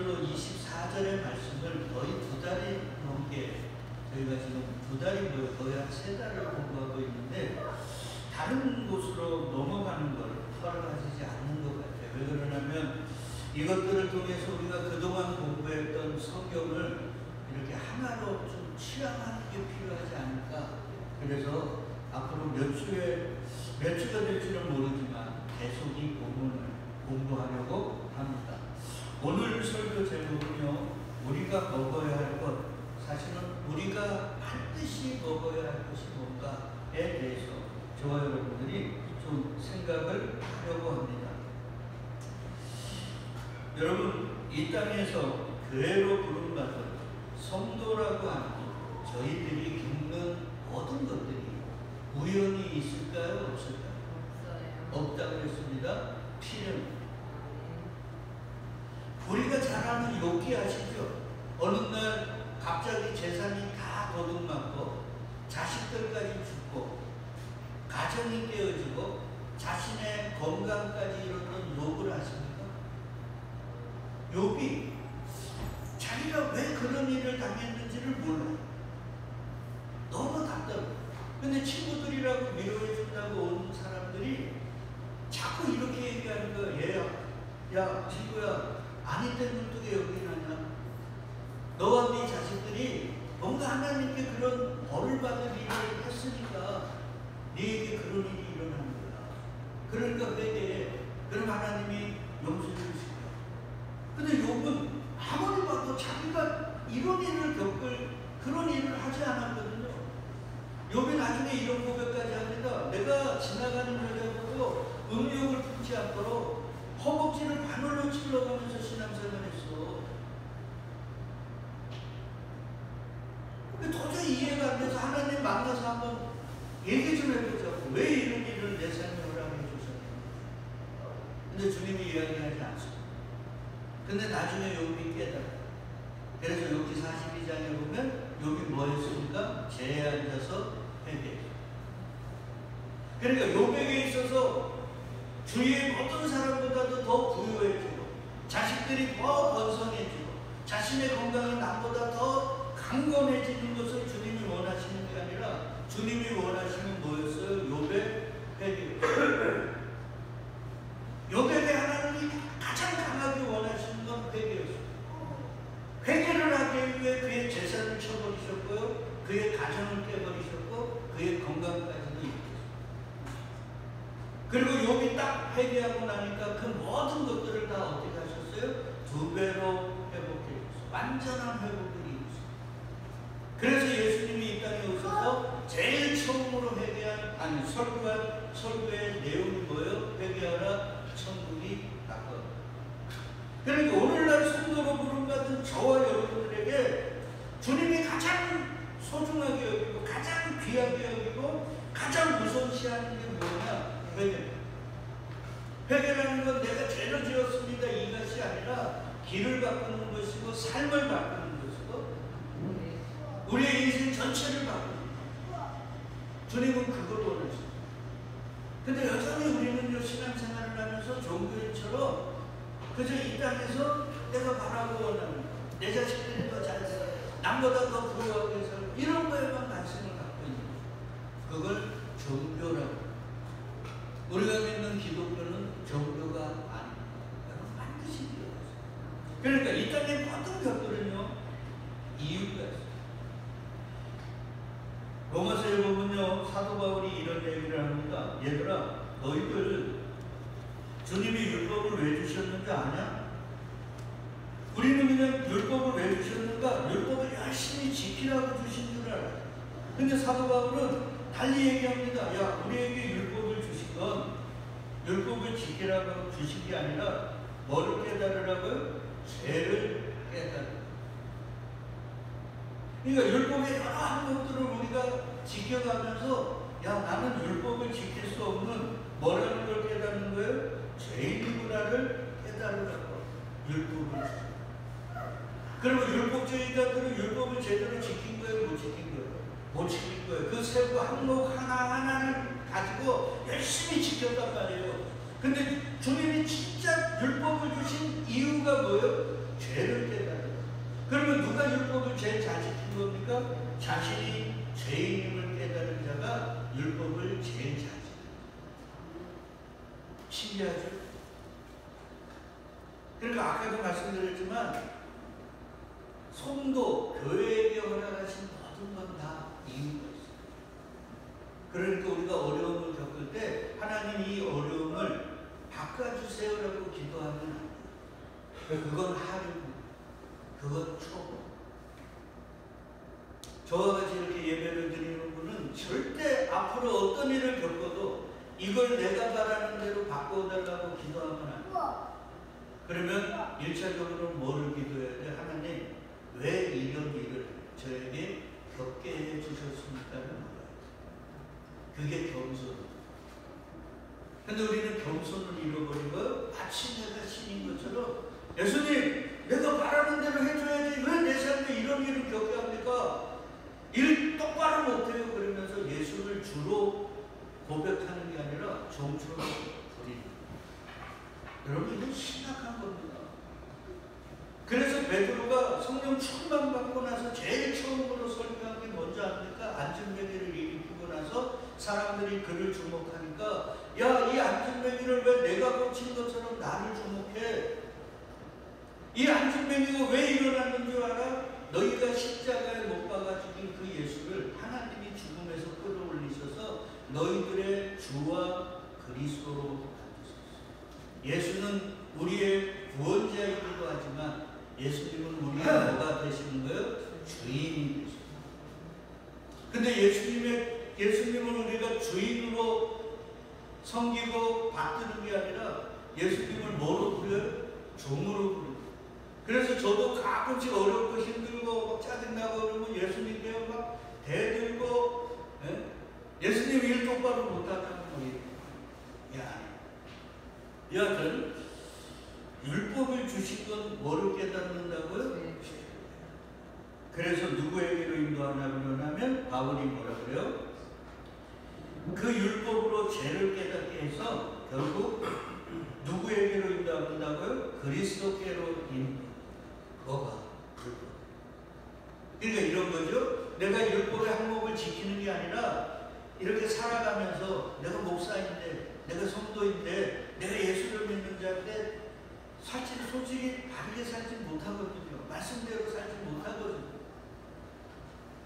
오늘로 24절의 말씀을 거의 2달이 넘게 저희가 지금 2달이 거의 한 3달을 공부하고 있는데 다른 곳으로 넘어가는 걸 허락하시지 않는 것 같아요. 왜 그러냐면 이것들을 통해서 우리가 그동안 공부했던 성경을 이렇게 하나로 좀 취합하는 게 필요하지 않을까. 그래서 앞으로 몇 주가 될지는 모르지만 계속 이 본문을 공부하려고 합니다. 오늘 설교 제목은요, 우리가 먹어야 할 것, 사실은 우리가 반드시 먹어야 할 것이 뭔가에 대해서 저와 여러분들이 좀 생각을 하려고 합니다. 여러분, 이 땅에서 교회로 부름받은 성도라고 하는 저희들이 겪는 모든 것들이 우연히 있을까요? 없을까요? 없다고 했습니다. 필연. 우리가 잘 아는 욥기 아시죠? 어느 날 갑자기 재산이 다 도둑맞고 자식들까지 죽고 가정이 깨어지고 자신의 건강까지 잃었던 욥을 아십니까? 욥이 자기가 왜 그런 일을 당했는지를 몰라요. 너무 답답해. 근데 친구들이라고 위로해준다고 온 사람들이 자꾸 이렇게 얘기하는 거야. 얘야, 야 친구야, 아니 때 눈뜨게 여기 나냐? 너와 네 자식들이 뭔가 하나님께 그런 벌을 받을 일을 했으니까 네에게 그런 일이 일어나는 거야. 그러니까 회개해. 그럼 하나님이 용서해 주실 거야. 근데 욥은 아무리 봐도 자기가 이런 일을 겪을 그런 일을 하지 않았거든요. 욥이 나중에 이런 고백까지 합니다. 내가 지나가는 여자보고 음욕을 품지 않도록 허벅지를 바늘로 찔러가면서 신앙생활을 했어. 도저히 이해가 안 돼서 하나님 만나서 한번 얘기 좀 해보자고. 왜 이런 일을 내 삶에 허락해 주셨냐. 근데 주님이 이야기하지 않습니다. 근데 나중에 욥이 깨달아요. 그래서 욥기 42장에 보면 욥이 뭐 했습니까? 제에 앉아서 회개했어요. 그러니까 욥에게 있어서 주위의 모든 사람보다도 더 부유해지고 자식들이 더 번성해지고 자신의 건강이 남보다 더 강건해지는 것을 주님이 원하시는 게 아니라 주님이 원하시는 뭐였어요? 욥의 회개였어요. 욥에게 하나님이 가장 강하게 원하시는 건 회개였어요. 회개를 하기 위해 그의 재산을 쳐버리셨고요, 그의 가정을 깨버리셨고 그의 건강까지도 잃었어요. 그리고 욥이 딱 회개하고 나니까 그 모든 것들을 다 어떻게 하셨어요? 2배로 회복해줬어요. 완전한 회복을 이루었어요. 그래서 예수님이 이 땅에 오셔서 제일 처음으로 회개한, 설교의 내용이 뭐예요? 회개하라, 천국이 가까워. 그러니까 오늘날 성도로 부름받은 저와 여러분들에게 주님이 가장 소중하게 여기고 가장 귀하게 여기고 가장 우선시하는 게 뭐냐? 회개. 회개라는 건 내가 죄를 지었습니다 이것이 아니라 길을 바꾸는 것이고 삶을 바꾸는 것이고 우리의 인생 전체를 바꾸는 것. 주님은 그걸 원하십니다. 근데 여전히 우리는요, 신앙생활을 하면서 종교인처럼 그저 이 땅에서 내가 바라고 원하는 것, 내 자식들이 더 잘 살아, 남보다 더 부유하게 살고 이런 거에만 관심을 갖고 있는 것. 그걸 종교라고. 우리가 믿는 기독교는 종교가 아닙니다. 반드시 필요하죠. 그러니까 이 땅의 모든 것들은요, 이유가 있어요. 로마서에 보면요, 사도 바울이 이런 얘기를 합니다. 얘들아, 너희들 주님이 율법을 왜 주셨는지 아냐? 우리는 그냥 율법을 왜 주셨는가? 율법을 열심히 지키라고 주신 줄 알아. 근데 사도 바울은 달리 얘기합니다. 야, 우리에게 율법을 주신 건 율법을 지키라고 주신 게 아니라 뭐를 깨달으라고요? 죄를 깨달으라고. 그러니까 율법의 여러 항목들을 우리가 지켜가면서 야, 나는 율법을 지킬 수 없는 뭐라는 걸 깨닫는 거예요? 죄인이구나를 깨달으라고 율법을 주죠. 그러면 율법주의자들은 율법을 제대로 지킨 거예요? 못 지킨 거예요? 못 지킨 거예요. 그 세부 항목 하나하나를 가지고 열심히 지켰단 말이에요. 근데 주님이 진짜 율법을 주신 이유가 뭐예요? 죄를 뭡니까? 자신이 죄인임을 깨달은 자가 율법을 제일 잘 지켜요. 신기하죠? 그러니까 아까도 말씀드렸지만 성도, 교회에게 허락하신 모든 건 다 이유가 있어요. 그러니까 우리가 어려움을 겪을 때 하나님 이 어려움을 바꿔주세요라고 기도하면 안 돼요. 그건 하려고, 그건 초보. 저와 같이 이렇게 예배를 드리는 분은 절대 앞으로 어떤 일을 겪어도 이걸 내가 바라는 대로 바꿔달라고 기도하면 안 돼요. 그러면 1차적으로 뭐를 기도해야 돼? 하나님, 왜 이런 일을 저에게 겪게 해주셨습니까는 물어요. 그게 겸손. 근데 우리는 겸손을 잃어버리고 마치 내가 신인 것처럼 예수님, 내가 바라는 대로 해줘야지 왜 내 삶에 이런 일을 겪게 합니까? 일 똑바로 못해요. 그러면서 예수를 주로 고백하는 게 아니라 종처럼 부리는. 여러분, 이건 심각한 겁니다. 그래서 베드로가 성령 충만받고 나서 제일 처음으로 설교한 게 뭔지 압니까? 안전뱅이를 일으키고 나서 사람들이 그를 주목하니까 야, 이 안전뱅이를 왜 내가 고친 것처럼 나를 주목해? 이 안전뱅이가 왜 일어났는 줄 알아? 너희가 십자가에 못 박아 죽인 그 예수를 하나님이 죽음에서 끌어올리셔서 너희들의 주와 그리스도로 만드셨어요. 예수는 우리의 구원자이기도 하지만 예수님은 우리의 뭐가 되시는 거예요? 주인이 되시는 거예요. 근데 예수님을 우리가 주인으로 섬기고 받드는 게 아니라 예수님을 뭐로 부려요? 종으로 부려요. 그래서 저도 가끔씩 어렵고 힘들고 막 짜증나고 그러면 예수님께요 막 대들고, 예수님 일 똑바로 못하다는 거예요. 여하튼 율법을 주신 건 뭐를 깨닫는다고요? 그래서 누구에게로 인도하냐고 하면 바울이 뭐라 그래요? 그 율법으로 죄를 깨닫게 해서 결국 누구에게로 인도한다고요? 그리스도께로 인도. 뭐가? 율법. 그러니까 이런 거죠. 내가 율법의 항목을 지키는 게 아니라 이렇게 살아가면서 내가 목사인데, 내가 성도인데, 내가 예수를 믿는 자인데 솔직히 바르게 살지 못하거든요. 말씀대로 살지 못하거든요.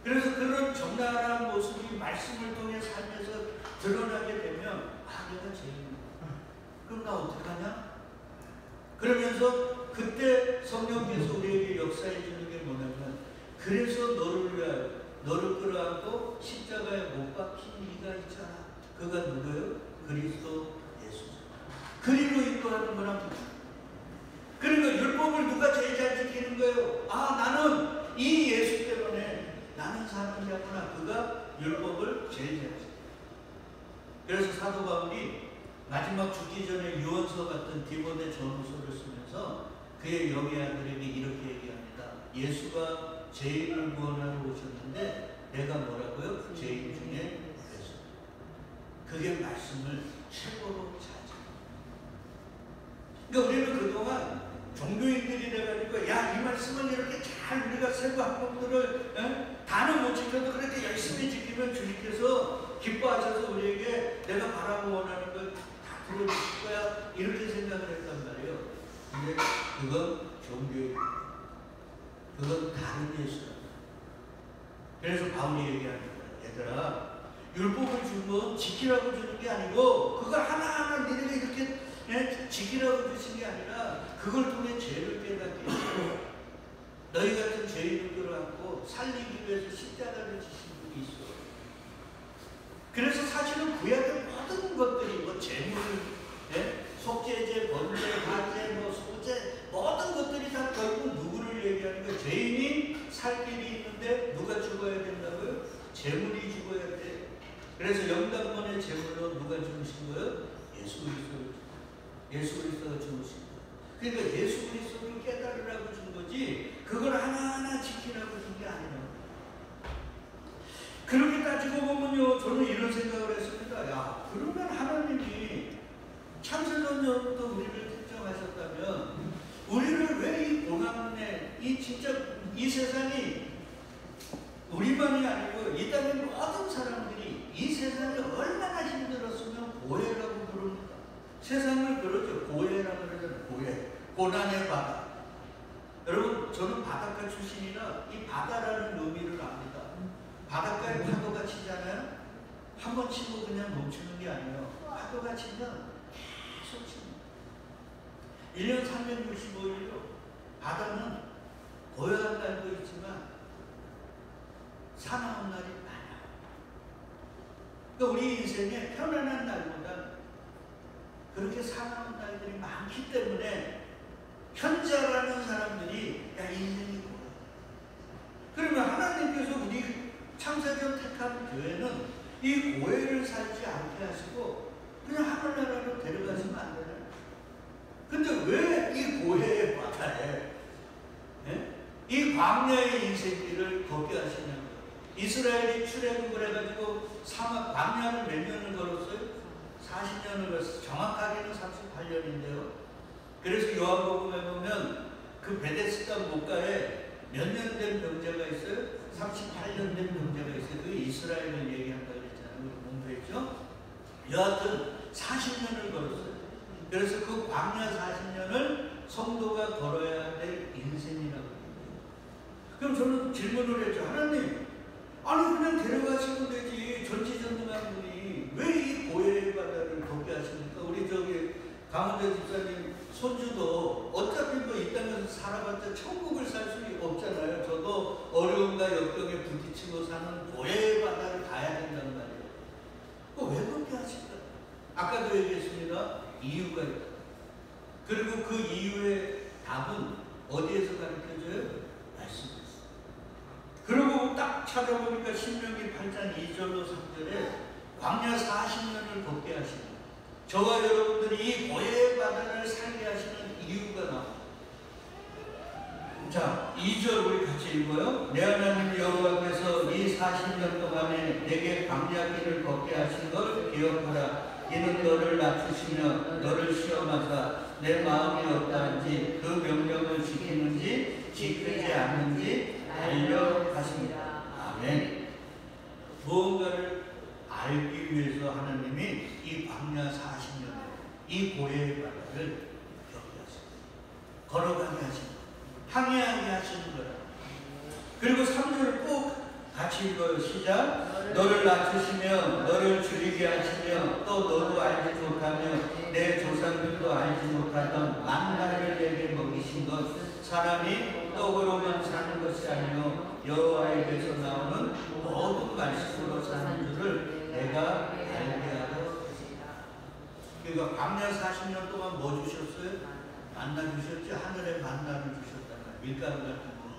그래서 그런 정당한 모습이 말씀을 통해 살면서 드러나게 되면 내가 죄인이야. 그럼 나 어떡하냐? 그러면서 그때 성령께서 우리에게 역사해 주는 게 뭐냐면 그래서 너를 끌어안고 십자가에 못 박힌 이가 있잖아. 그가 누구예요? 그리스도 예수. 그리로 인도하는 거랍니다. 그러니까 율법을 누가 제일 잘 지키는 거예요? 나는 이 예수 때문에 나는 사는 자구나. 그가 율법을 제일 잘 지켜요. 그래서 사도 바울이 마지막 죽기 전에 유언서 같은 디모데 전후서를 쓰면서 그의 영예아들에게 이렇게 얘기합니다. 예수가 죄인을 구원하러 오셨는데 내가 뭐라고요? 죄인 중에 예수. 그게 말씀을 최고로 잘 지켜요. 그러니까 우리는 그동안 종교인들이 돼가지고 이 말씀을 이렇게 잘 우리가 세부 항목들을 다는 못 지켜도 그렇게 열심히 지키면 주님께서 기뻐하셔서 우리에게 내가 바라고 원하는 걸 다 들어주실 거야 이렇게 생각을 했단 말이에요. 근데 그건 종교예요. 그건 다른 예수다. 그래서 바울이 얘기합니다. 얘들아, 율법을 준 건 지키라고 주는 게 아니고 그걸 하나하나 너희가 이렇게 지키라고 주신 게 아니라 그걸 통해 죄를 깨닫게 해서 너희 같은 죄인을 끌어안고 살리기 위해서 십자가를 지신 분이 있어. 그래서 사실은 구약의 모든 것들이 재물, 속죄제, 번제, 화제, 소제 모든 것들이 다 결국 누구를 얘기하는 거예요? 죄인이 살 길이 있는데 누가 죽어야 된다고요? 재물이 죽어야 돼. 그래서 영당번의 재물로 누가 죽으신 거예요? 예수 그리스도가 죽으신 거예요. 그러니까 예수 그리스도를 깨달으라고 준 거지 그걸 하나하나 지키라고 준 게 아니에요. 그렇게 따지고 보면요, 저는 이런 생각을 했습니다. 그러면 하나님이 창세전부터 우리를 특정하셨다면 우리를 왜 이 고난에 진짜 이 세상이 우리만이 아니고 이 땅의 모든 사람들이 이 세상이 얼마나 힘들었으면 고해라고 부릅니까? 세상을 그러죠. 고해라고 그러잖아요. 고해. 고난의 바다. 여러분, 저는 바닷가 출신이라 이 바다라는 의미를 압니다. 바닷가에 파도가 치잖아요. 한 번 치고 그냥 멈추는 게 아니에요. 파도가 치면 계속 칩니다. 1년 365일로 바다는 고요한 날도 있지만 사나운 날이 많아요. 그러니까 우리 인생에 편안한 날보다 그렇게 사나운 날들이 많기 때문에 현자라는 사람들이 야, 인생이 뭐야? 그러면 하나님께서 우리 창세전 택한 교회는 이 고해를 살지 않게 하시고 그냥 하늘나라로 데려가시면 안 되나요? 근데 왜 이 고해의 바다에 이 광야의 인생길을 걷게 하시냐고요. 이스라엘이 출애굽을 해가지고 사막 광야를 몇 년을 걸었어요? 40년을 걸었어요. 정확하게는 38년인데요. 그래서 요한복음에 보면 그 베데스다 목가에 몇 년 된 병자가 있어요? 38년 된 병자가 있어요. 그게 이스라엘을 얘기한다고 그랬잖아요. 공부했죠? 여하튼 40년을 걸었어요. 그래서 그 광야 40년을 성도가 걸어야 될 인생이라고 합니다. 그럼 저는 질문을 했죠. 하나님, 아니 그냥 데려가시면 되지. 전지전능한 분이 왜 이 고해의 바다를 걷게 하십니까? 우리 저기 강원대 집사님 손주도 어차피 뭐 이 땅에서 살아봤자 천국을 살 수 없잖아요. 저도 어려움과 역경에 부딪히고 사는 고해의 바다를 가야 된단 말이에요. 왜 그렇게 하실까? 아까도 얘기했습니다. 이유가 있다. 그리고 그 이유의 답은 어디에서 가르쳐줘요? 말씀에서. 그리고 딱 찾아보니까 신명기 8장 2절로 3절에 광야 40년을 걷게 하시고 저와 여러분들이 이 고해의 바다를 살게 하시는 이유가 나옵니다. 자, 2절 우리 같이 읽어요. 내 하나님 여호와께서 이 40년 동안에 내게 광야길을 걷게 하신 걸 기억하라. 이는 너를 낮추시며 너를 시험하사 내 마음이 어떠한지 그 명령을 지키는지 지키지 않는지 알려 하십니다. 아멘. 무언가를 알기 위해서 하나님이 이 광야 40년에 이 고해의 바다를 걷게 하십니다. 걸어가게 하십니다. 항해하게 하시는 거라. 그리고 3절을 꼭 같이 읽어요. 시작. 너를 낮추시며 너를 줄이게 하시며 또 너도 알지 못하며 내 조상들도 알지 못하던 만나를 내게 먹이신 것 사람이 떡으로만 사는 것이 아니요 여호와에게서 나오는 모든 말씀으로 사는 줄을 내가 알게 하려 하시라. 그러니까 광야 40년 동안 뭐 주셨어요? 만나 주셨지. 하늘에 만나를 주셨잖아요. 밀가루 같은 거,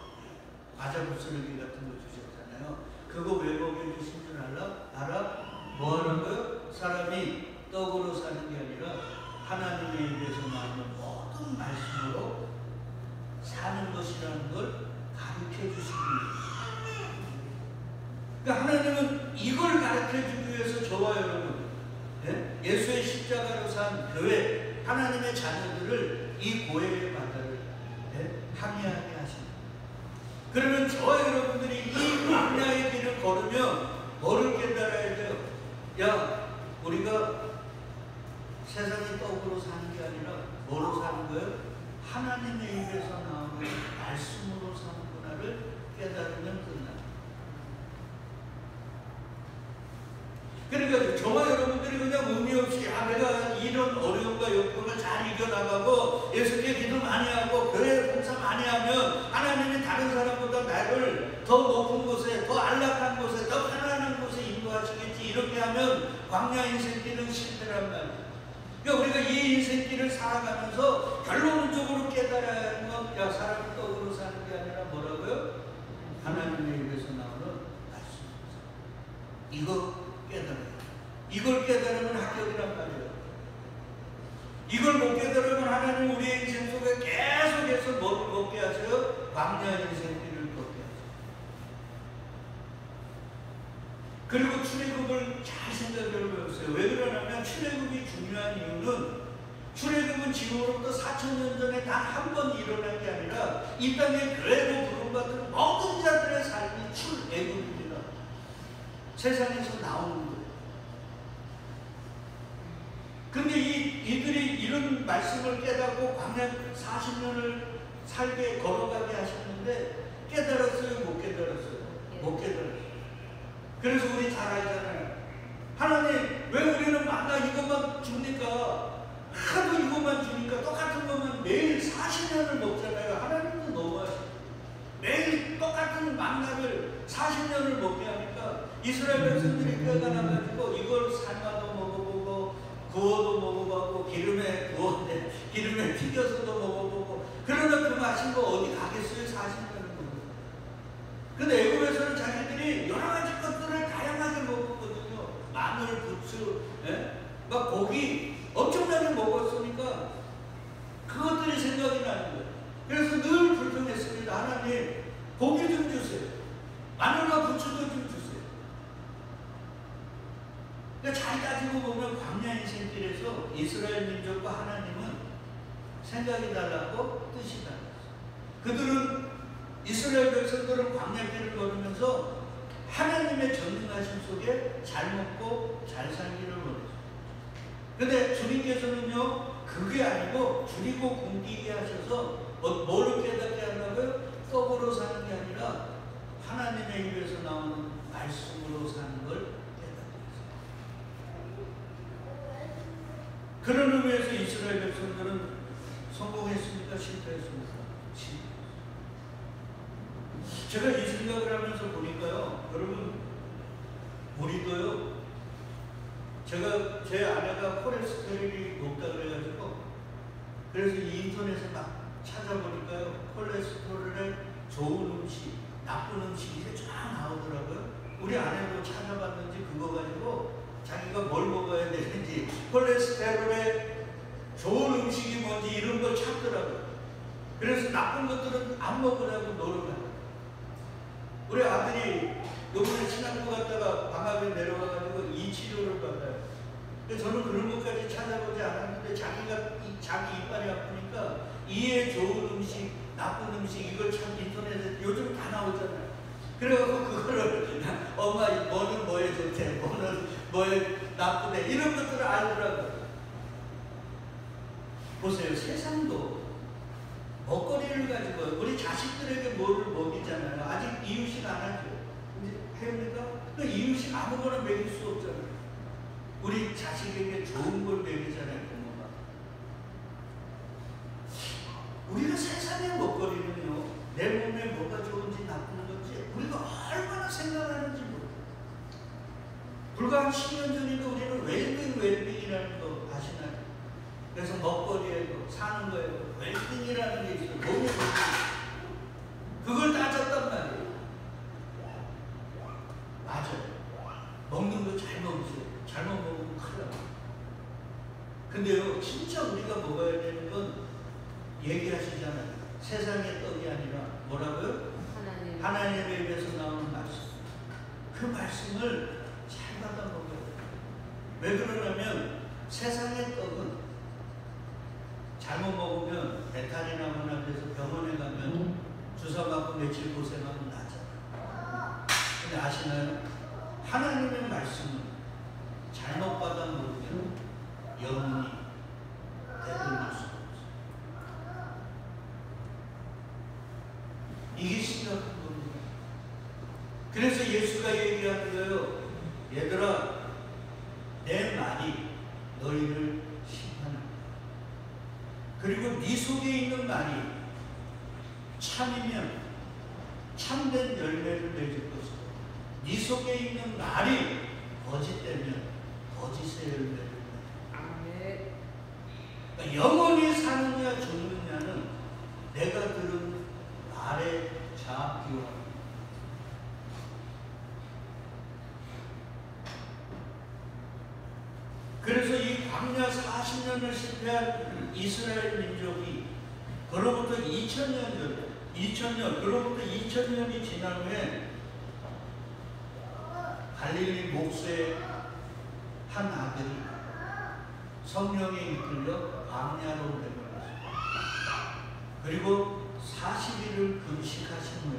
과자 부스러기 같은 거 주셨잖아요. 그거 왜 먹여주신 줄 알아? 뭐 하는 거요? 사람이 떡으로 사는 게 아니라 하나님의 입에서 나오는 모든 말씀으로 사는 것이라는 걸 가르쳐 주시기 위해서. 그러니까 하나님은 이걸 가르쳐 주기 위해서 저와 여러분, 예수의 십자가로 산 교회, 하나님의 자녀들을 이 고해의 바다를 항해하게 하십니다. 그러면 저와 여러분들이 이 광야의 길을 걸으면 뭐를 깨달아야 돼요? 야, 우리가 세상의 떡으로 사는 게 아니라 뭐로 사는 거예요? 하나님의 입에서 나오는 말씀으로 사는구나를 깨달으면 끝납니다. 그러니까 저와 여러분들이 그냥 의미 없이 내가 이런 어려움과 역경을 잘 이겨나가고 예수께 기도 많이 하고 교회 봉사 많이 하면 하나님이 다른 사람보다 나를 더 높은 곳에, 더 안락한 곳에, 더 편안한 곳에 인도하시겠지. 이렇게 하면 광야 인생길은 실패란 말이에요. 그러니까 우리가 이 인생길을 살아가면서 결론적으로 깨달아야 하는 건 야, 사람이 떡으로 사는 게 아니라 뭐라고요? 하나님의 입에서 나오는 말씀입니다. 이거 깨달아요. 이걸 깨달으면 합격이란 말이에요. 이걸 못 깨달으면 하나님 우리의 인생 속에 계속해서 뭐를 걷게 하세요? 광야 인생길을 걷게 하세요. 그리고 출애굽을 잘 생각을 해보세요. 왜 그러냐면 출애굽이 중요한 이유는 출애굽은 지금으로부터 4000년 전에 단 한 번 일어난 게 아니라 이 땅에 교회로 부름받은 모든 자들의 삶이 출애굽이라 세상에서 나오는 거예요. 근데 이들이 이런 말씀을 깨닫고 광야 40년을 살게 걸어가게 하셨는데 깨달았어요? 못 깨달았어요? 못 깨달았어요. 그래서 우리 잘 알잖아요. 하나님 왜 우리는 만나 이것만 줍니까? 하도 이것만 주니까 똑같은 것만 매일 40년을 먹잖아요. 하나님도 너무하시죠. 매일 똑같은 만나를 40년을 먹게 하니까 이스라엘 백성들이 뼈가 나가지고 이걸 삶아도 먹어보고 구워도 먹어보고 기름에 튀겨서도 먹어보고 그러다 그 맛인 거 어디 가겠어요? 40년을 먹어요. 근데 애굽에서는 자기들이 여러 가지 것들을 다양하게 먹었거든요. 마늘, 부추, 막 고기 엄청나게 먹었으니까 그것들이 생각이 나는 거예요. 그래서 늘 불평했습니다. 하나님 고기 좀 주세요. 마늘과 부추도 좀 주세요. 그러니까 잘 따지고 보면 광야 인생길에서 이스라엘 민족과 하나님은 생각이 달랐고 뜻이 달랐어요. 그들은 이스라엘 백성들은 광야길을 걸으면서 하나님의 전능하심 속에 잘 먹고 잘 살기를 원했어요. 근데 주님께서는요 그게 아니고 줄이고 굶기게 하셔서 뭐를 깨닫게 한다고요? 떡으로 사는 게 아니라 하나님의 입에서 나오는 말씀으로 사는 걸 깨닫게 했어요. 그런 의미에서 이스라엘 백성들은 성공했습니까? 실패했습니까? 제가 이 생각을 하면서 보니까요, 여러분, 우리도요, 제 아내가 콜레스테롤이 높다 그래가지고, 그래서 인터넷에 막 찾아보니까요, 콜레스테롤에 좋은 음식, 나쁜 음식, 이게 쫙 나오더라고요. 우리 아내도 찾아봤는지 그거 가지고 자기가 뭘 먹어야 되는지, 콜레스테롤에 좋은 음식이 뭔지 이런 걸 찾더라고요. 그래서 나쁜 것들은 안 먹으라고 노력하고. 우리 아들이 요번에 신학교 갔다가 방학에 내려와가지고 이 치료를 받아요. 근데 저는 그런 것까지 찾아보지 않았는데 자기 이빨이 아프니까 이에 좋은 음식, 나쁜 음식 이걸 참 인터넷에 요즘 다 나오잖아요. 그래갖고 그거를 엄마 뭐는 뭐에 좋대, 뭐는 뭐에 나쁘대 이런 것들을 알더라고요. 보세요. 세상도 먹거리를 가지고 우리 자식들에게 뭐를 먹이잖아요. 아직 이유식 안 하죠. 이제 해옵니까? 그 이유식 아무거나 먹일 수 없잖아요. 우리 자식에게 좋은 걸 먹이잖아요. 부모가. 우리가 세상의 먹거리는요, 내 몸에 뭐가 좋은지 나쁜 건지 우리가 얼마나 생각하는지 모르겠어요. 불과 한 10년 전에도 우리는 웰빙이라는 거 아시나요? 그래서 먹거리에도 사는 거에도 웰빙이라는 게 있어요. 몸에 좋은 그걸 따졌단 말이에요. 맞아요. 먹는 거 잘 먹으세요. 잘못 먹으면 큰일 나요. 근데요, 진짜 우리가 먹어야 되는 건 얘기하시잖아요. 세상의 떡이 아니라 뭐라고요? 하나님의 입에서 나오는 말씀. 그 말씀을 잘 받아 먹어야 돼요. 왜 그러냐면 세상의 떡은 잘못 먹으면 배탈이 나거나 그래서 병원에 가면 주사 맞고 며칠 고생하면 나잖아요. 근데 아시나요? 하나님의 말씀은 잘못 받아 먹으면 영원히 되돌릴 수 없어요. 이게 심각한 겁니다. 그래서 예수가 얘기하는 거예요. 얘들아, 내 말이 너희를 심판한다. 그리고 네 속에 있는 말이 참이면 참된 열매를 맺을 것이고 네 속에 있는 말이 거짓되면 거짓의 열매를 맺을 것이다. 그러니까 영원히 사느냐 죽느냐는 내가 들은 말에 좌표합니다. 그래서 이 광야 40년을 실패한 이스라엘 민족이 그로부터 2000년, 그로부터 2000년이 지난 후에 갈릴리 목수의 한 아들이 성령에 이끌려 광야로 내려갔습니다. 그리고 40일을 금식하신 후에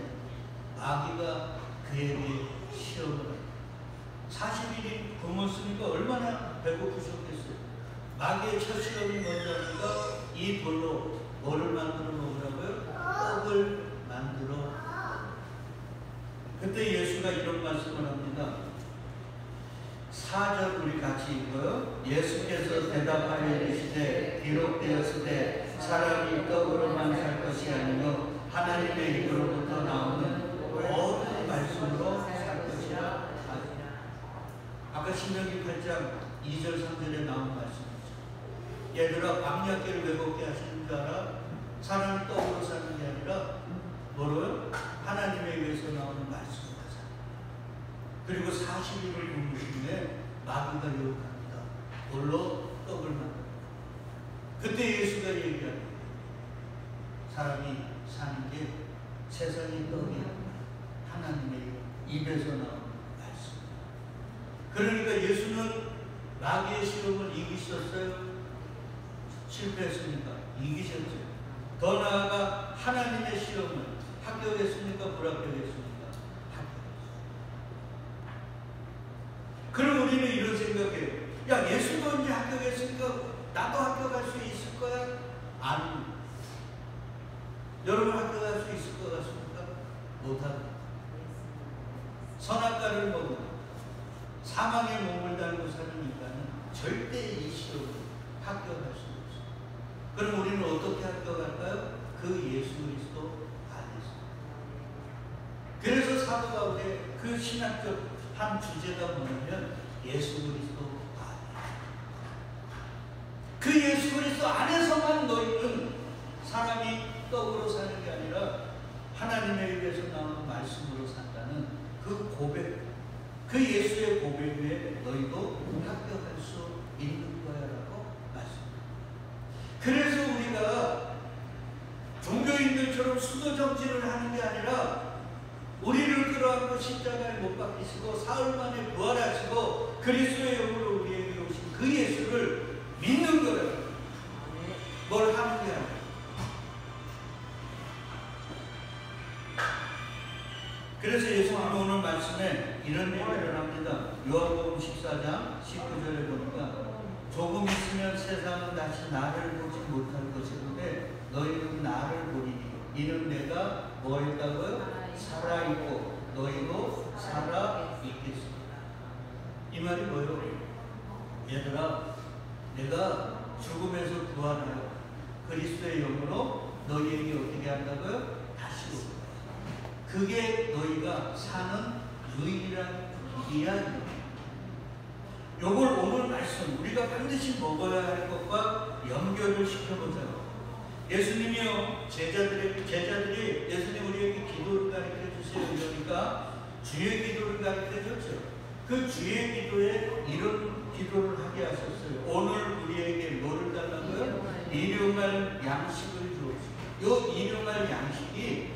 마귀가 그에게 시험을 합니다. 40일이 굶었으니까 얼마나 배고프셨겠어요. 마귀의 첫 시험이 뭔지니까 이 돌로 뭐를 만들어 먹으라고요? 떡을 만들어. 그때 예수가 이런 말씀을 합니다. 4절 우리 같이 읽어요. 예수께서 대답하여 이르시되 기록되었으되 사람이 떡으로만 살 것이 아니요 하나님의 입으로부터 나오는 모든 말씀으로 살 것이라 하시니라. 아까 신명기 8장 2절 3절에 나온 말씀이죠. 얘들아 광야길을 왜 걷게 하시는 줄 알아? 사람이 떡으로 사는 게 아니라 뭐로요? 하나님에 의해서 나오는 말씀으로 사는. 그리고 40일을 굶으신 후에 마귀가 유혹합니다. 돌로 떡을 만듭니다. 그때 예수가 얘기합니다. 사람이 사는 게 세상의 떡이 아니라 하나님의 입에서 나오는 말씀. 그러니까 예수는 마귀의 시험을 이기셨어요? 실패했습니까? 이기셨죠. 더 나아가 하나님의 시험을 합격했습니까? 불합격했습니까? 합격했습니다. 그럼 우리는 이런 생각해요. 야, 예수도 이제 합격했으니까 나도 합격할 수 있을 거야? 아닙니다. 여러분 합격할 수 있을 것 같습니까? 못합니다. 선악과를 먹어 사망의 몸을 달고 사는 인간은 절대 이 시험을 합격할 수 없어요. 그럼 우리는 어떻게 합격할까요? 그 예수 그리스도 안에서. 그래서 사도 바울의 그 신학적 한 주제가 뭐냐면 예수 그리스도 안에. 그 예수 그리스도 안에서만 너희는 사람이 떡으로 사는 게 아니라 하나님의 입에서 나오는 말씀으로 산다는 그 고백, 그 예수의 고백에 너희도 합격할 수 있는 거야라고 말씀합니다. 그래서 우리가 종교인들처럼 수도 정치를 하는 게 아니라 우리를 끌어안고 십자가에 못 박히시고 사흘 만에 부활하시고 그리스도의 영으로 우리에게 오신 그 예수를 믿는 거예요. 뭘 하는 게 아니라. 그래서 예수님은 오늘 말씀에 이런 얘기를 합니다. 요한복음 14장 19절에 보니까 조금 있으면 세상은 다시 나를 보지 못할 것이는데 너희는 나를 보리니 이는 내가 뭐 했다고요? 살아있고 너희도 살아있겠습니다. 이 말이 뭐예요? 얘들아, 내가 죽음에서 부활하여 그리스도의 영으로 너희에게 어떻게 한다고요? 다시 오고 그게 너희가 사는 유일한 길이야. 요걸 오늘 말씀 우리가 반드시 먹어야 할 것과 연결을 시켜보자고. 예수님이요 제자들이 예수님 우리에게 기도를 가르쳐 주세요. 그러니까 주의 기도를 가르쳐 줬죠. 그 주의 기도에 이런 기도를 하게 하셨어요. 오늘 우리에게 뭐를 달라고요? 일용할 양식을 주옵시고. 요 일용할 양식이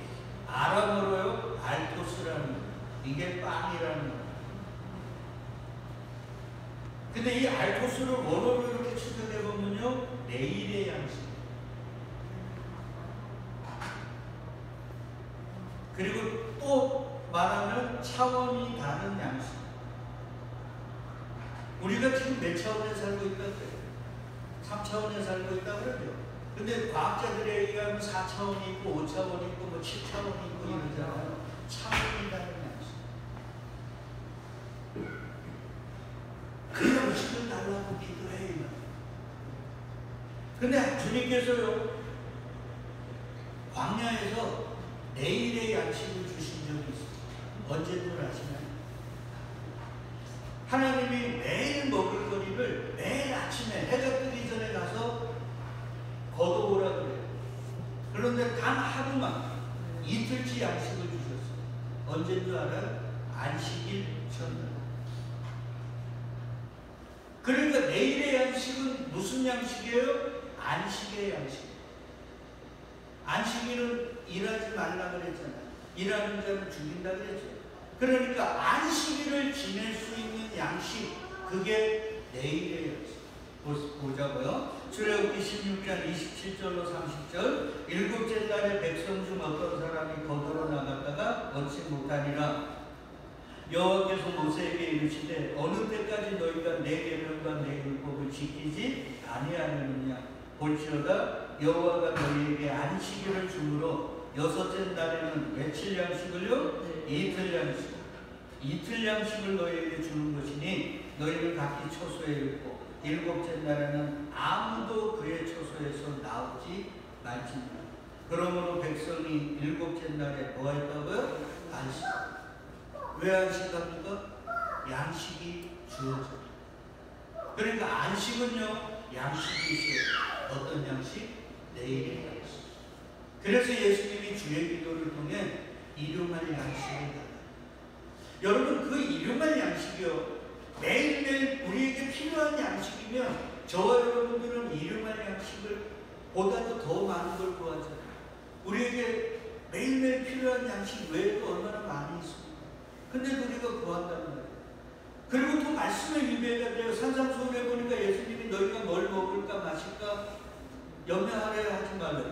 아람어로요 알토스라는 거예요. 이게 빵이라는 거예요. 근데 이 알토스를 원어로 이렇게 추적해 보면요 내일의 양식. 그리고 또 말하면 차원이 다른 양식. 우리가 지금 몇 차원에 살고 있다 그래요? 3차원에 살고 있다 그러죠. 근데 과학자들에 의하면 4차원이 있고 5차원이 있고 뭐 7차원이 있고 이러잖아요. 차원이 다른 양식. 그 양식을 달라고 기도해. 근데 주님께서요 광야에서 내일의 양식을 주신 적이 있어요. 언제든 아시나요? 하나님이 매일 먹을 거리를 매일 아침에 해가 뜨기 전에 가서 걷어오라 그래요. 그런데 단 하루만 이틀치 양식을 주셨어요. 언제인 줄 알아요? 안식일 전날. 그러니까 내일의 양식은 무슨 양식이에요? 안식의 양식. 안식일은 일하지 말라 그랬잖아요. 일하는 자는 죽인다 그랬죠. 그러니까 안식일을 지낼 수 있는 양식, 그게 내일의 양식. 보자고요. 출애굽기 16장 27절로 30절. 일곱째 달에 백성 중 어떤 사람이 거두러 나갔다가 얻지 못하니라. 여호와께서 모세에게 이르시되 어느 때까지 너희가 내 계명과 내 율법을 지키지 아니하느냐. 볼지어다 여호와가 너희에게 안식일을 주므로 여섯째 날에는 며칠 양식을요? 이틀 양식을 너희에게 주는 것이니 너희는 각기 처소에 있고 일곱째 날에는 아무도 그의 처소에서 나오지 말지니라. 그러므로 백성이 일곱째 날에 뭐 했다고요? 안식. 왜 안식합니까? 양식이 주어져. 그러니까 안식은요, 양식이 있어요. 어떤 양식? 내일의 양식. 그래서 예수님이 주의 기도를 통해 일용할 양식을 달라요. 여러분, 그 일용할 양식이요, 매일매일 우리에게 필요한 양식이면 저와 여러분들은 일용할 양식을 보다도 더 많은 걸 구하잖아요. 우리에게 매일매일 필요한 양식 외에도 얼마나 많이 있습니다. 근데 우리가 구한다는 거예요. 그리고 또 말씀의 위배가 돼요. 산상수훈에 보니까 예수님이 너희가 뭘 먹을까 마실까 염려하려 하지 말라.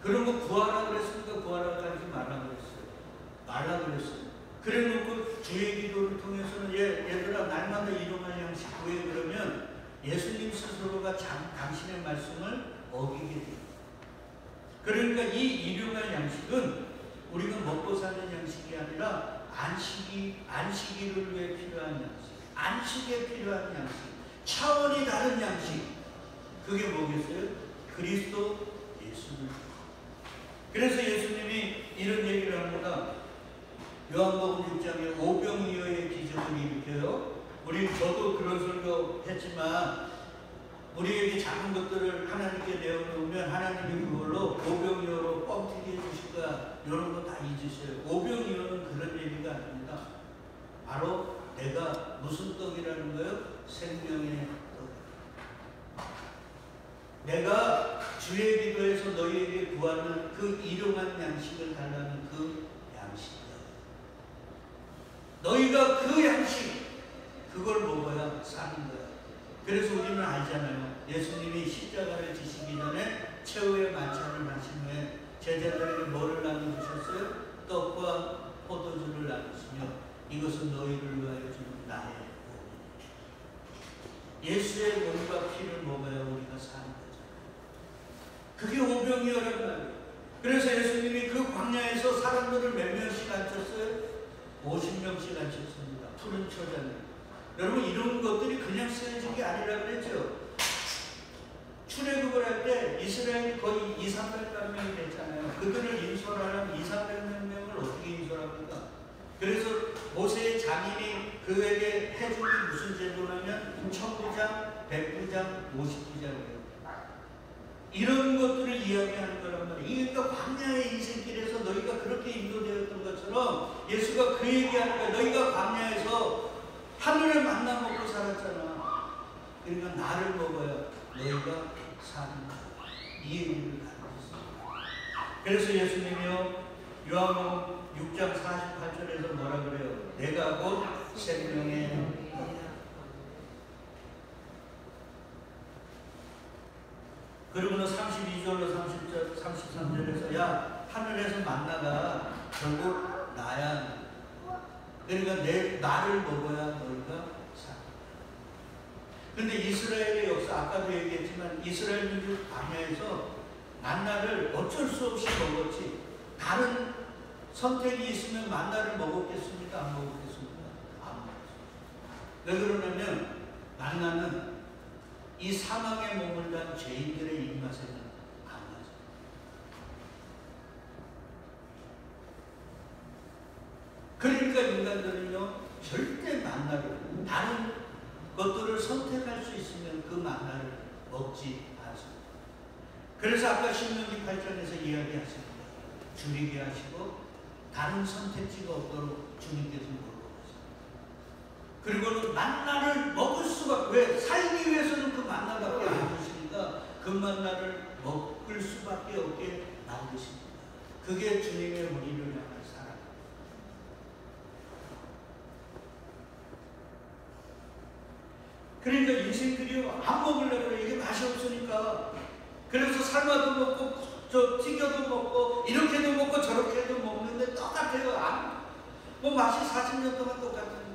그런 거 구하라 그랬으니까 구하라 하지 말라 그랬어요. 말라 그랬어요. 그래 놓고 주의 기도를 통해서는 얘들아 날마다 일용할 양식 구해. 그러면 예수님 스스로가 당신의 말씀을 어기게 돼요. 그러니까 이 일용할 양식은 우리가 먹고 사는 양식이 아니라 안식일을 위해 필요한 양식, 안식에 필요한 양식, 차원이 다른 양식. 그게 뭐겠어요? 그리스도 예수를. 그래서 예수님이 이런 얘기를 합니다. 요한복음 6장에 오병이어의 기적을 일으켜요. 저도 그런 설교 했지만 우리에게 작은 것들을 하나님께 내어놓으면 하나님이 그걸로 오병이어로 뻥튀기 해주실 거야. 이런 거 다 잊으세요. 오병이어는 그런 얘기가 아닙니다. 바로 내가 무슨 떡이라는 거예요? 생명의 떡. 내가 주의 기도에서 너희에게 구하는 그 일용한 양식을 달라는 그 양식이야. 너희가 그 양식, 그걸 먹어야 사는 거야. 그래서 우리는 알잖아요. 예수님이 십자가를 지시기 전에 최후의 만찬을 하신 후에 제자들에게 뭐를 나눠주셨어요? 떡과 포도주를 나누시며 이것은 너희를 위하여 주는 나의 몸이니. 예수의 몸과 피를 먹어야 우리가 사는 거죠. 그게 오병이어란 말이에요. 그래서 예수님이 그 광야에서 사람들을 몇 명씩 앉혔어요? 50명씩 앉혔습니다. 푸른 초장에. 여러분, 이런 것들이 그냥 쓰여진 게 아니라 그랬죠. 출애굽을 할 때 이스라엘이 거의 200~300명이 됐잖아요. 그들을 인솔하려면 200~300명을 어떻게 인솔합니까? 그래서 모세의 장인이 그에게 해준 게 무슨 제도냐면 천부장, 백부장, 50부장이에요. 이런 것들을 이야기하는 거란 말이에요. 그러니까 광야의 인생길에서 너희가 그렇게 인도되었던 것처럼 예수가 그 얘기하는 거예요. 너희가 광야에서 하늘을 만나 먹고 살았잖아. 그러니까 나를 먹어야 너희가 사는 거야. 이 얘기를 하고 있습니다. 그래서 예수님이요, 요한복음 6장 48절에서 뭐라 그래요? 내가 곧 생명의 떡. 그리고는 32절로 33절에서 야, 하늘에서 만나가 결국 나야. 그러니까 나를 먹어야 너희가 사. 근데 이스라엘의 역사, 아까도 얘기했지만 이스라엘 민족 광야에서 만나를 어쩔 수 없이 먹었지. 다른 선택이 있으면 만나를 먹었겠습니까? 안 먹었겠습니까? 안 먹었습니다. 왜 그러냐면 만나는 이 사망의 몸을 단 죄인들의 입맛에는 안 맞아요. 그러니까 인간들은요, 절대 만나를, 다른 것들을 선택할 수 있으면 그 만나를 먹지 않습니다. 그래서 아까 신명기 8장에서 이야기하십니다. 줄이게 하시고 다른 선택지가 없도록 주님께서 물어보셨습니다. 그리고는 만나를 먹을 수밖에, 왜? 살기 위해서는 그 만나밖에 안 주시니까 그 만나를 먹을 수밖에 없게 만드십니다. 그게 주님의 우리를 향한 사랑. 그러니까 인생들이요, 안 먹으려고 그래. 이게 맛이 없으니까. 그래서 삶아도 먹고 튀겨도 먹고 이렇게도 먹고 저렇게도 먹는데 똑같아요. 뭐 맛이 40년 동안 똑같은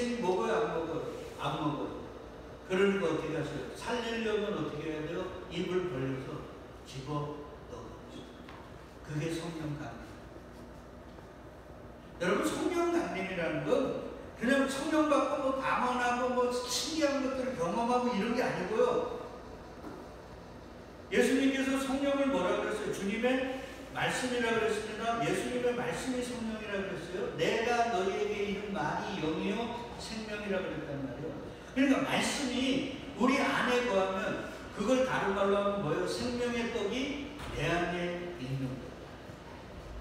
인생이 먹어요, 안 먹어요? 안 먹어요. 그러니까 어떻게 하세요? 살리려면 어떻게 해야 돼요? 입을 벌려서 집어 넣어버리죠. 그게 성령 강림. 여러분, 성령 강림이라는 건 그냥 성령 받고 뭐 방언하고 뭐 신기한 것들을 경험하고 이런 게 아니고요. 예수님께서 성령을 뭐라 그랬어요? 주님의 말씀이라 그랬습니다. 예수님의 말씀이 성령이라 그랬어요. 내가 너희에게 이른 말이 영이요 생명이라 그랬단 말이에요. 그러니까 말씀이 우리 안에 거하면 그걸 다른 말로 하면 뭐예요? 생명의 떡이 내 안에 있는 거예요.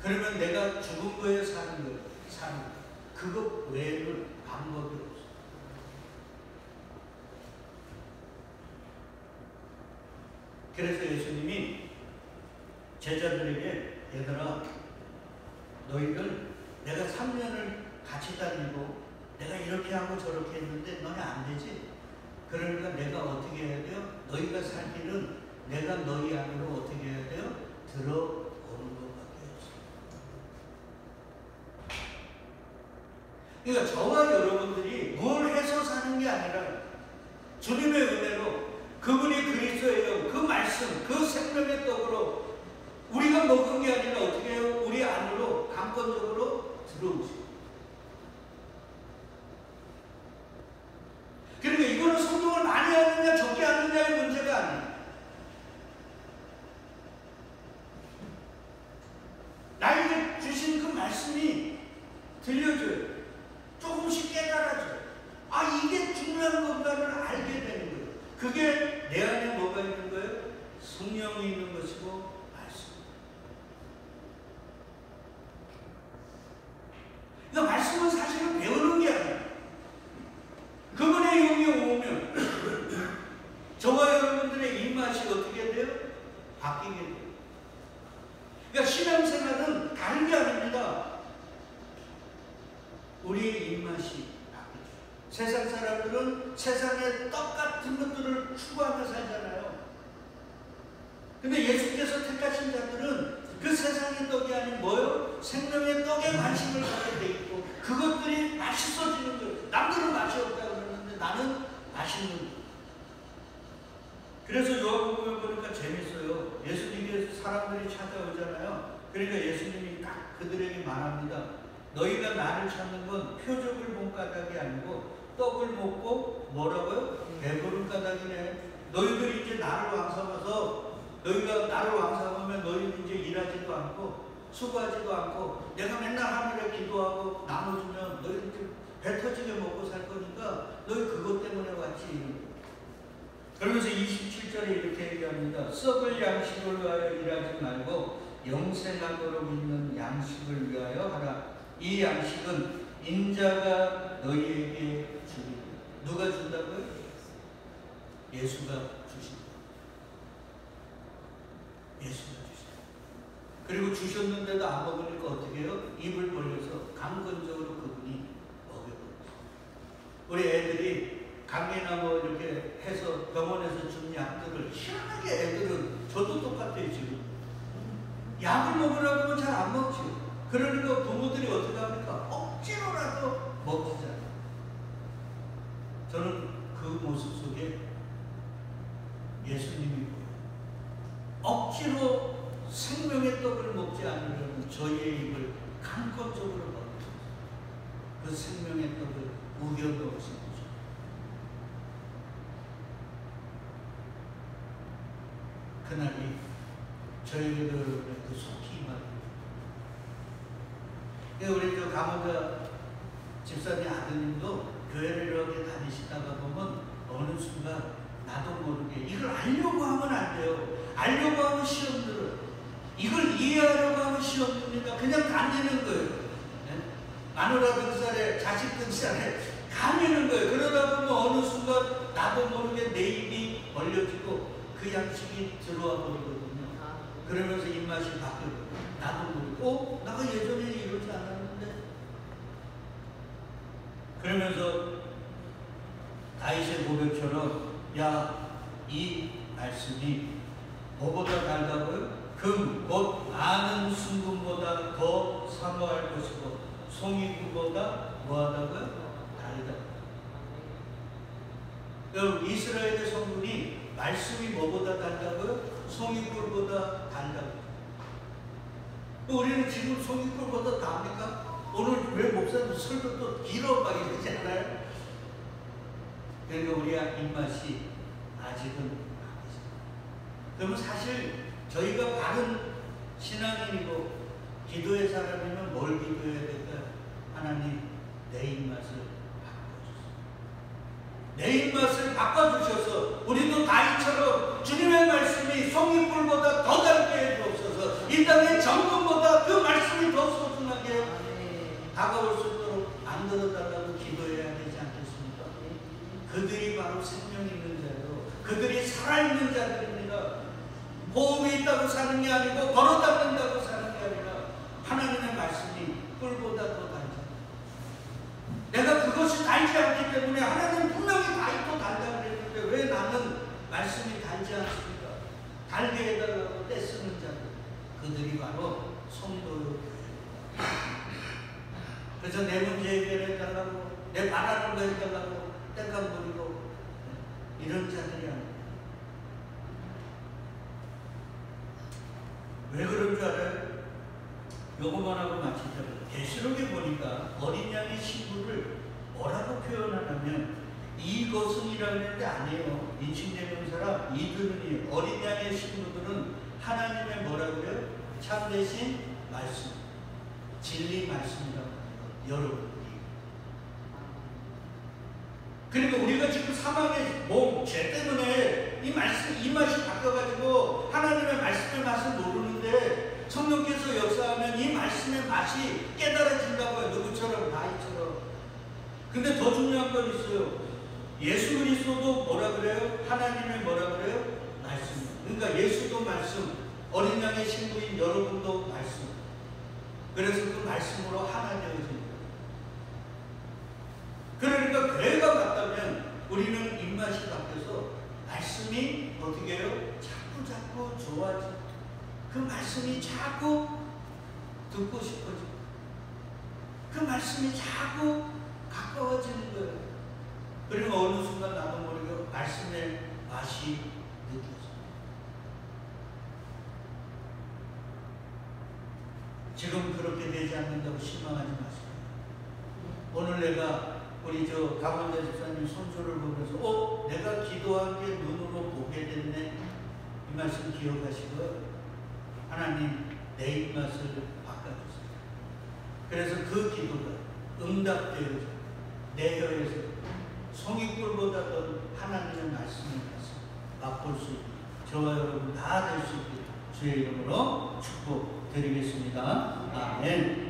그러면 내가 죽은 거예요, 사는 거예요? 사는 거예요. 그것 외에는 방법이 없어요. 그래서 예수님이 제자들에게 얘들아, 너희들 내가 3년을 같이 다니고 내가 이렇게 하고 저렇게 했는데 너네 안 되지? 그러니까 내가 어떻게 해야 돼요? 너희가 살 길은 내가 너희 안으로 어떻게 해야 돼요? 들어오는 것밖에 없어요. 그러니까 저와 여러분들이 뭘 해서 사는 게 아니라 주님의 은혜로 그분이 그리스도예요. 그 말씀, 그 생명의 떡으로 우리가 먹은 게 아니라 어떻게 해요? 우리 안으로 강권적으로 들어오지. 그러니까 이거는 성경을 많이 하느냐 적게 하느냐의 문제가 아니에요. 나에게 주신 그 말씀이 들려줘요. 조금씩 깨달아져요. 아, 이게 중요한 건가를 알게 되는 거예요. 그게 내 안에 뭐가 있는 거예요? 성령이 있는 것이고 말씀. 그러니까 말씀은 사실은 배우는 게 아니에요. 그분의 영이 오면 저와 여러분들의 입맛이 어떻게 돼요? 바뀌게 돼요. 그러니까 신앙생활은 다른 게 아닙니다. 우리의 입맛이 바뀌죠. 세상 사람들은 세상의 떡 같은 것들을 추구하며 살잖아요. 근데 예수께서 택하신 자들은 그 세상의 떡이 아닌 뭐요? 생명의 떡에 관심을 갖게 돼 있고 그것들이 맛있어지는 거예요. 남들은 맛이 없다고 그러는데 나는 맛있는 거예요. 그래서 요한복음에 보니까 재밌어요. 예수님께서 사람들이 찾아오잖아요. 그러니까 예수님이 딱 그들에게 말합니다. 너희가 나를 찾는 건 표적을 본 까닭이 아니고 떡을 먹고 뭐라고요? 배부른 까닭이네. 너희들이 이제 나를 왕성해서 너희가 나를 왕성하면 너희는 이제 일하지도 않고 수고하지도 않고 내가 맨날 하늘에 기도하고 나눠주면 너희는 배 터지게 먹고 살 거니까 너희 그것 때문에 왔지. 그러면서 27절에 이렇게 얘기합니다. 썩을 양식을 위하여 일하지 말고 영생하도록 있는 양식을 위하여 하라. 이 양식은 인자가 너희에게 주리라. 누가 준다고요? 예수가 주신다. 예수가 주신다. 그리고 주셨는데도 안 먹으니까 어떻게 해요? 입을 벌려서 강권적으로 그분이 먹여버렸어요. 우리 애들이 감기나 뭐 이렇게 해서 병원에서 준 약들을 희한하게 애들은 저도 똑같아요 지금. 약을 먹으라고 하면 잘 안 먹죠. 그러니까 부모들이 어떻게 합니까? 억지로라도 먹이잖아요. 저는 그 모습 속에 예수님이 보여요. 억지로 생명의 떡을 먹지 않으려면 저희의 입을 강권적으로 먹어요. 그 생명의 떡을 우겨 넣으신 거죠. 그날이 저희들의 그 속히 임하는. 우리 저 강원자 집사님 아드님도 교회를 이렇게 다니시다가 보면 어느 순간 나도 모르게 이걸 알려고 하면 안 돼요. 알려고 하면 시험 들어요. 이걸 이해하려고 하면 시험 듭니다. 그냥 다니는 거예요. 네? 마누라 등살에 자식 등살에 가미는 거예요. 그러다 보면 어느 순간 나도 모르게 내 입이 벌려지고 그 양식이 들어와 버리거든요. 그러면서 입맛이 바뀌어요. 나도 모르고 나가 예전에 이러지 않았는데. 그러면서 다윗의 고백처럼 야, 이 말씀이 뭐보다 달다고요? 금, 곧 많은 순금보다 더 사모할 것이고 송이구보다 뭐하다고요? 달다. 여러분, 이스라엘의 성분이 말씀이 뭐보다 달다고요? 송이꿀보다 달다고요. 우리는 지금 송이꿀보다 답니까? 오늘 왜 목사님 설교 또 길어 막 이러지 않아요? 그러니까 우리가 입맛이 아직은 아니죠. 그러면 사실 저희가 바른 신앙인이고 기도의 사람이면 뭘 기도해야 될까요? 하나님, 내 입맛을 바꿔주소서. 내 입맛을 바꿔주셔서 우리도 다윗처럼 주님의 말씀이 송이꿀보다 더 달게 해주옵소서. 이 땅의 정금보다 그 말씀이 더 소중하게 다가올 수 있도록 만들어달라고 기도해야 되지 않겠습니까? 그들이 바로 생명 있는 자요, 그들이 살아있는 자들입니다. 호흡이 있다고 사는 게 아니고 걸어다닌다고 사는 게 아니라 하나님의 말씀이 꿀보다 더 달지. 내가 그것이 달지 않기 때문에 하나님 분명히 다윗도 달다고 그랬는데 왜 나는 말씀이 달지 않습니까? 달게 해달라고 떼쓰는 자들, 그들이 바로 성도요. 그래서 내 문제 해결해달라고, 내 바라는 거 해달라고 땡깡 부리고 이런 자들이 아니에요. 왜 그런 줄 알아요? 요것만 하고 마치자고요. 계시록에 보니까 어린 양의 신부를 뭐라고 표현하냐면 이것은이라고 했는데 아니에요. 인칭대명사라 이들은이에요. 어린 양의 신부들은 하나님의 뭐라고요? 참되신 말씀, 진리 말씀이라고 해요. 여러분이. 그러니까 우리가 지금 사망의 죄 때문에 이 말씀, 이 맛이 바뀌어가지고 하나님의 말씀의 맛을 모르는데 성령께서 역사하면 이 말씀의 맛이 깨달아진다고 해요. 누구처럼? 다윗처럼. 근데 더 중요한 건 있어요. 예수 그리스도도 뭐라 그래요? 하나님의 뭐라 그래요? 말씀. 그러니까 예수도 말씀, 어린 양의 신부인 여러분도 말씀. 그래서 그 말씀으로 하나 되어집니다. 그러니까 교회가 같다면 우리는 입맛이 바뀌어서 말씀이 어떻게 해요? 자꾸 좋아지고 그 말씀이 자꾸 듣고 싶어지고 그 말씀이 자꾸 가까워지는 거예요. 그리고 어느 순간 나도 모르게 말씀의 맛이 느껴져요. 지금 그렇게 되지 않는다고 실망하지 마세요. 오늘 내가 우리 강원대 집사님 손주를 보면서 내가 기도한 게 눈으로 보게 됐네. 이 말씀 기억하시고요. 하나님, 내 입맛을 바꿔주세요. 그래서 그 기도가 응답되어져 내 혀에서 송이꿀보다 더 하나님의 말씀을 맛볼 수 있게 저와 여러분 다 될 수 있게 주의 이름으로 축복드리겠습니다. 아멘.